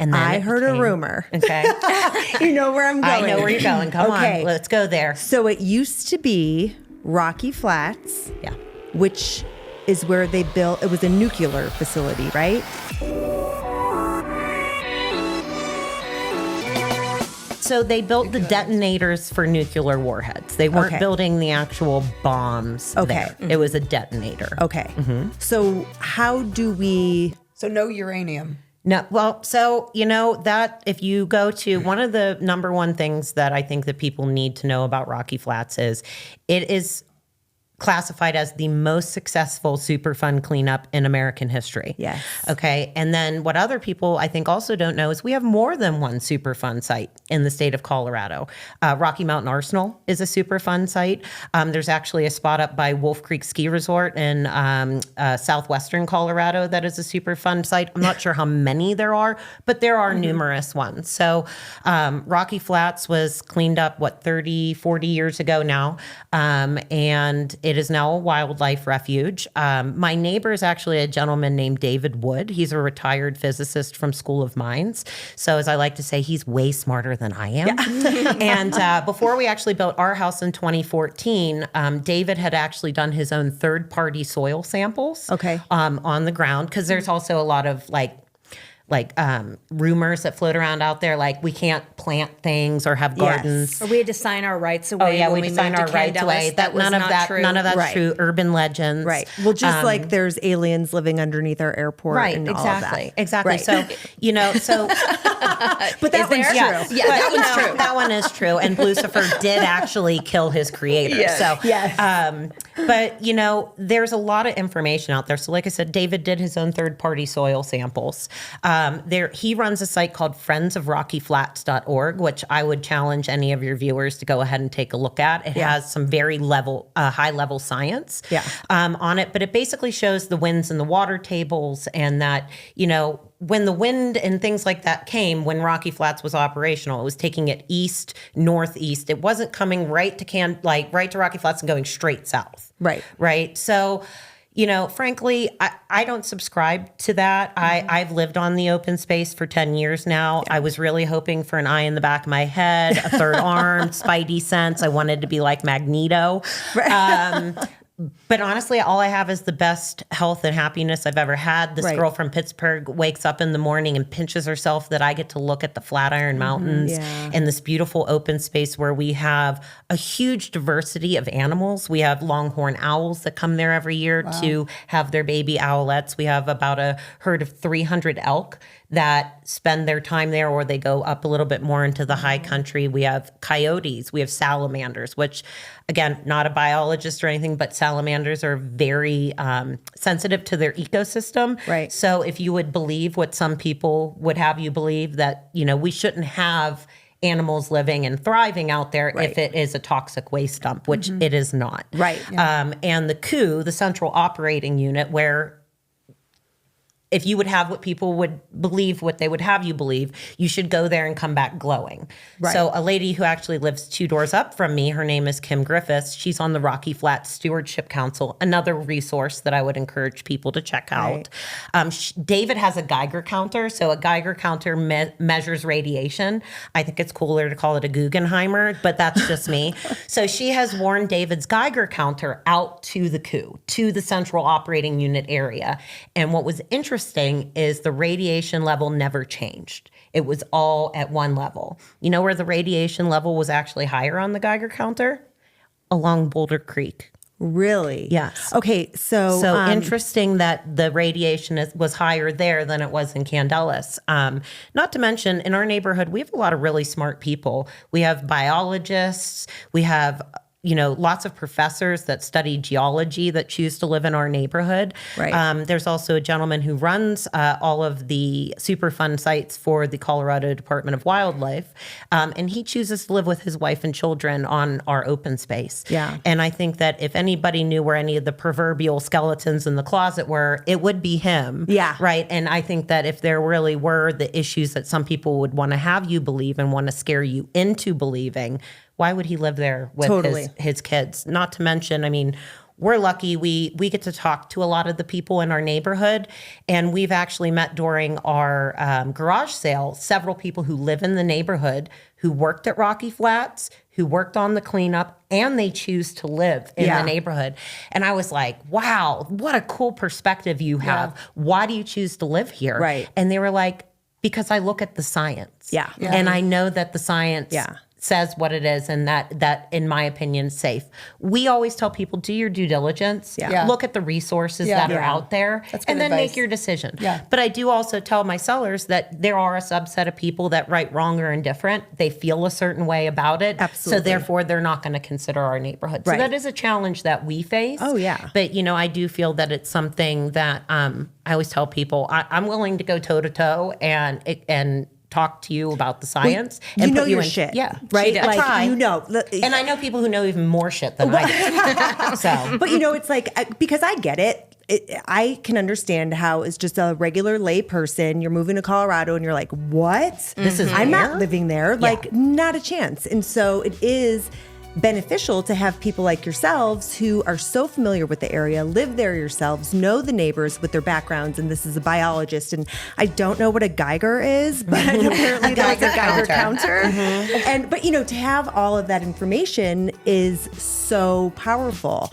And then I heard a rumor. Okay. You know where I'm going. I know where you're going. Come on, let's go there. So it used to be Rocky Flats. Yeah. Which is where they built, it was a nuclear facility, right? So they built the detonators for nuclear warheads. They weren't building the actual bombs there. It was a detonator. Okay. So how do we... So no uranium. No, well, so, that if you go to one of the number one things that I think that people need to know about Rocky Flats is it is classified as the most successful Superfund cleanup in American history. Yes. Okay. And then what other people I think also don't know is we have more than one Superfund site in the state of Colorado. Rocky Mountain Arsenal is a Superfund site. There's actually a spot up by Wolf Creek Ski Resort in southwestern Colorado that is a Superfund site. I'm not sure how many there are, but there are numerous ones. So Rocky Flats was cleaned up, 30, 40 years ago now. And it is now a wildlife refuge. My neighbor is actually a gentleman named David Wood. He's a retired physicist from School of Mines. So as I like to say, he's way smarter than I am. Yeah. And before we actually built our house in 2014, David had actually done his own third-party soil samples on the ground, because there's also a lot of rumors that float around out there, like we can't plant things or have gardens. Or we had to sign our rights away. Oh yeah, when we had to sign our rights away. That was none of that, true. none of that's true. Urban legends, Right. Well, just like there's aliens living underneath our airport, right? And Exactly, all of that. exactly. Right. So but that one's true. Yeah, that one's true. That one is true. And Lucifer did actually kill his creator. Yes. So Yes. but there's a lot of information out there. So like I said, David did his own third-party soil samples. He runs a site called friendsofrockyflats.org, which I would challenge any of your viewers to go ahead and take a look at. It has some very high-level science on it, but it basically shows the winds and the water tables, and that, when the wind and things like that came, when Rocky Flats was operational, it was taking it east, northeast. It wasn't coming right to Rocky Flats and going straight south. Right. Right. So, frankly, I don't subscribe to that. I've lived on the open space for 10 years now. I was really hoping for an eye in the back of my head, a third arm, spidey sense. I wanted to be like Magneto. But honestly, all I have is the best health and happiness I've ever had. This girl from Pittsburgh wakes up in the morning and pinches herself that I get to look at the Flatiron Mountains and this beautiful open space where we have a huge diversity of animals. We have longhorn owls that come there every year to have their baby owlets. We have about a herd of 300 elk that spend their time there, or they go up a little bit more into the high country. We have coyotes, we have salamanders, which, again, not a biologist or anything, but salamanders are very sensitive to their ecosystem. Right. So if you would believe what some people would have you believe, that, we shouldn't have animals living and thriving out there if it is a toxic waste dump, which it is not. Right. Yeah. And the COO, the Central Operating Unit, where if you would have what people would believe, what they would have you believe, you should go there and come back glowing. Right. So a lady who actually lives 2 doors up from me, her name is Kim Griffiths. She's on the Rocky Flats Stewardship Council, another resource that I would encourage people to check out. David has a Geiger counter. So a Geiger counter measures radiation. I think it's cooler to call it a Guggenheimer, but that's just me. So she has worn David's Geiger counter out to the COO, to the Central Operating Unit area. And what was interesting is the radiation level never changed. It was all at one level. You know where the radiation level was actually higher on the Geiger counter? Along Boulder Creek. Really? Yes. Okay, so interesting that the radiation was higher there than it was in Candelas. Not to mention, in our neighborhood, we have a lot of really smart people. We have biologists. We have lots of professors that study geology that choose to live in our neighborhood. Right. There's also a gentleman who runs all of the Superfund sites for the Colorado Department of Wildlife, and he chooses to live with his wife and children on our open space. Yeah. And I think that if anybody knew where any of the proverbial skeletons in the closet were, it would be him. Yeah. Right. And I think that if there really were the issues that some people would want to have you believe and want to scare you into believing, why would he live there with his kids? Not to mention, we're lucky we get to talk to a lot of the people in our neighborhood. And we've actually met during our garage sale, several people who live in the neighborhood who worked at Rocky Flats, who worked on the cleanup, and they choose to live in the neighborhood. And I was like, wow, what a cool perspective you have. Why do you choose to live here? Right. And they were like, because I look at the science. Yeah. And I know that the science says what it is, and that in my opinion is safe. We always tell people, do your due diligence. Look at the resources that are out there, and then make your decision. But I do also tell my sellers that there are a subset of people that right, wrong, or indifferent. They feel a certain way about it. Absolutely. So therefore they're not going to consider our neighborhood. So that is a challenge that we face. Oh, yeah. But I do feel that it's something that I always tell people, I'm willing to go toe to toe and talk to you about the science. You and know put you your in, shit, yeah, right? I try. And I know people who know even more shit than I do. So, but it's like, because I get it. I can understand how it's just a regular lay person. You're moving to Colorado and you're like, what? This is I'm where? not living there. Like, not a chance. And so it is beneficial to have people like yourselves who are so familiar with the area, live there yourselves, know the neighbors with their backgrounds. And this is a biologist, and I don't know what a Geiger is, but apparently that's a Geiger counter. And but to have all of that information is so powerful.